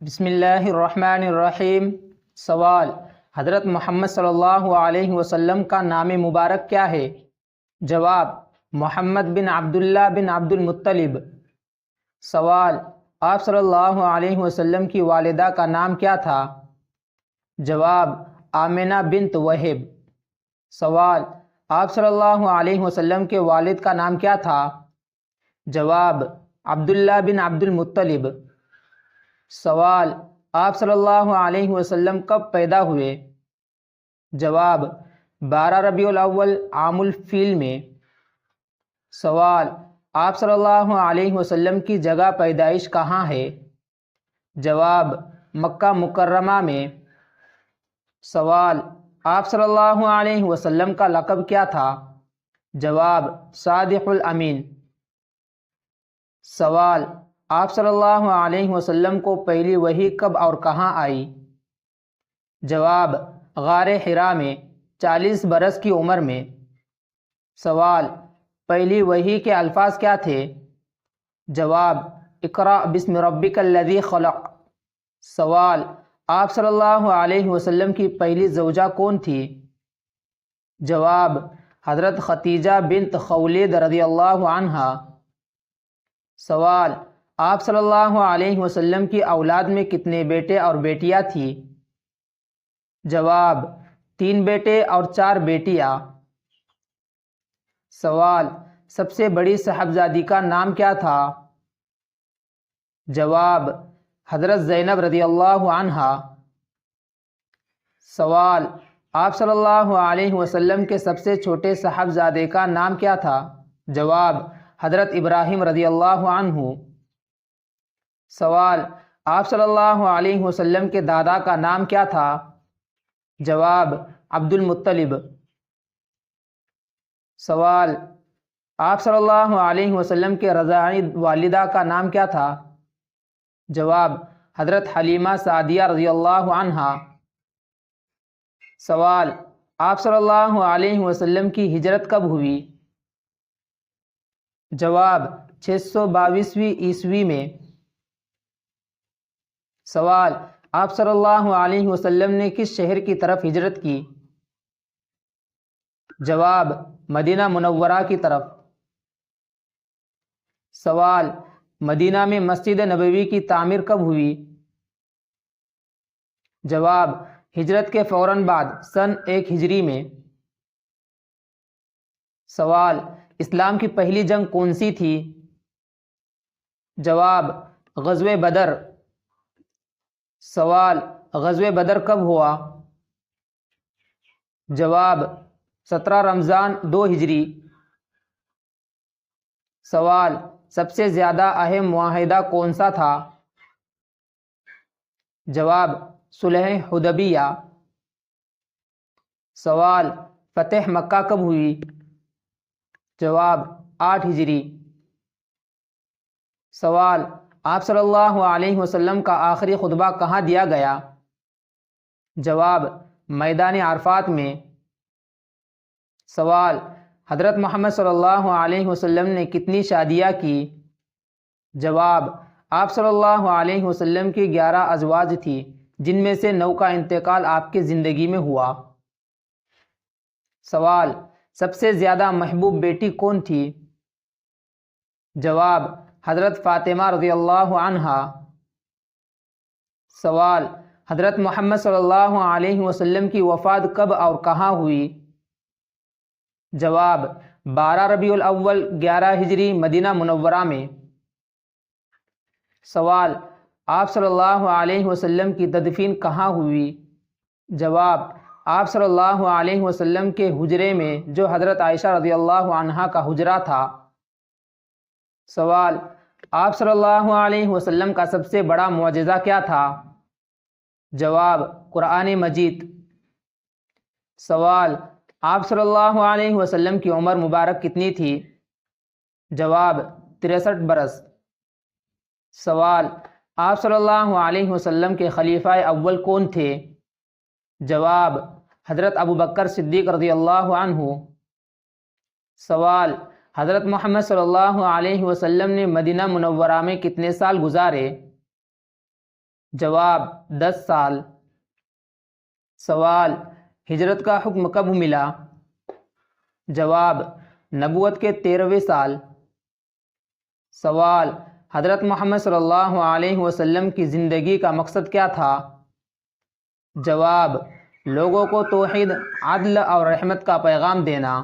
بسم اللہ الرحمن الرحیم۔ سوال: حضرت محمد صلی اللہ علیہ وسلم کا نام مبارک کیا ہے؟ جواب: محمد بن عبداللہ بن عبد المطلب۔ سوال: آپ صلی اللہ علیہ وسلم کی والدہ کا نام کیا تھا؟ جواب: آمنہ بنت وہب۔ سوال: آپ صلی اللہ علیہ وسلم کے والد کا نام کیا تھا؟ جواب: عبداللہ بن عبد المطلب۔ سوال: آپ صلی اللہ علیہ وسلم کب پیدا ہوئے؟ جواب: 12 ربیع الاول عام الفیل میں۔ سوال: آپ صلی اللہ علیہ وسلم کی جگہ پیدائش کہاں ہے؟ جواب: مکہ مکرمہ میں۔ سوال: آپ صلی اللہ علیہ وسلم کا لقب کیا تھا؟ جواب: صادق الامین۔ سوال: آپ صلی اللہ علیہ وسلم کو پہلی وحی کب اور کہاں آئی؟ جواب: غار حرا میں 40 برس کی عمر میں۔ سوال: پہلی وحی کے الفاظ کیا تھے؟ جواب: اقرأ بسم ربک الذی خلق۔ سوال: آپ صلی اللہ علیہ وسلم کی پہلی زوجہ کون تھی؟ جواب: حضرت ختیجہ بنت خویلد رضی اللہ عنہا۔ سوال: آپ صلی اللہ علیہ وسلم کی اولاد میں کتنے بیٹے اور بیٹیاں تھیں؟ جواب: 3 بیٹے اور 4 بیٹیاں۔ سوال: سب سے بڑی صاحبزادی کا نام کیا تھا؟ جواب: حضرت زینب رضی اللہ عنہا۔ سوال: آپ صلی اللہ علیہ وسلم کے سب سے چھوٹے صاحبزادے کا نام کیا تھا؟ جواب: حضرت ابراہیم رضی اللہ عنہ۔ سوال: آپ صلی اللہ علیہ وسلم کے دادا کا نام کیا تھا؟ جواب: عبد المطلب۔ سوال: آپ صلی اللہ علیہ وسلم کے رضاعی والدہ کا نام کیا تھا؟ جواب: حضرت حلیمہ سعدیہ رضی اللہ عنہا۔ سوال: آپ صلی اللہ علیہ وسلم کی ہجرت کب ہوئی؟ جواب: 622 عیسوی میں۔ سوال: آپ صلی اللہ علیہ وسلم نے کس شہر کی طرف ہجرت کی؟ جواب: مدینہ منورہ کی طرف۔ سوال: مدینہ میں مسجد نبوی کی تعمیر کب ہوئی؟ جواب: ہجرت کے فوراً بعد سن 1 ہجری میں۔ سوال: اسلام کی پہلی جنگ کون سی تھی؟ جواب: غزوہ بدر۔ سوال: غزوہ بدر کب ہوا؟ جواب: 17 رمضان 2 ہجری۔ سوال: سب سے زیادہ اہم معاہدہ کون سا تھا؟ جواب: صلح حدیبیہ۔ سوال: فتح مکہ کب ہوئی؟ جواب: 8 ہجری۔ سوال: آپ صلی اللہ علیہ وسلم کا آخری خطبہ کہاں دیا گیا؟ جواب: میدان عرفات میں۔ سوال: حضرت محمد صلی اللہ علیہ وسلم نے کتنی شادیاں کی؟ جواب: آپ صلی اللہ علیہ وسلم کی 11 ازواج تھی، جن میں سے 9 کا انتقال آپ کی زندگی میں ہوا۔ سوال: سب سے زیادہ محبوب بیٹی کون تھی؟ جواب: حضرت فاطمہ رضی اللہ عنہا۔ سوال: حضرت محمد صلی اللہ علیہ وسلم کی وفات کب اور کہاں ہوئی؟ جواب: 12 ربیع الاول 11 ہجری مدینہ منورہ میں۔ سوال: آپ صلی اللہ علیہ وسلم کی تدفین کہاں ہوئی؟ جواب: آپ صلی اللہ علیہ وسلم کے حجرے میں جو حضرت عائشہ رضی اللہ عنہا کا حجرہ تھا۔ سوال: آپ صلی اللہ علیہ وسلم کا سب سے بڑا معجزہ کیا تھا؟ جواب: قرآن مجید۔ سوال: آپ صلی اللہ علیہ وسلم کی عمر مبارک کتنی تھی؟ جواب: 63 برس۔ سوال: آپ صلی اللہ علیہ وسلم کے خلیفہ اول کون تھے؟ جواب: حضرت ابوبکر صدیق رضی اللہ عنہ۔ سوال: حضرت محمد صلی اللہ علیہ وسلم نے مدینہ منورہ میں کتنے سال گزارے؟ جواب 10 سال۔ سوال، ہجرت کا حکم کب ملا؟ جواب، نبوت کے 13ویں سال۔ سوال، حضرت محمد صلی اللہ علیہ وسلم کی زندگی کا مقصد کیا تھا؟ جواب، لوگوں کو توحید، عدل اور رحمت کا پیغام دینا۔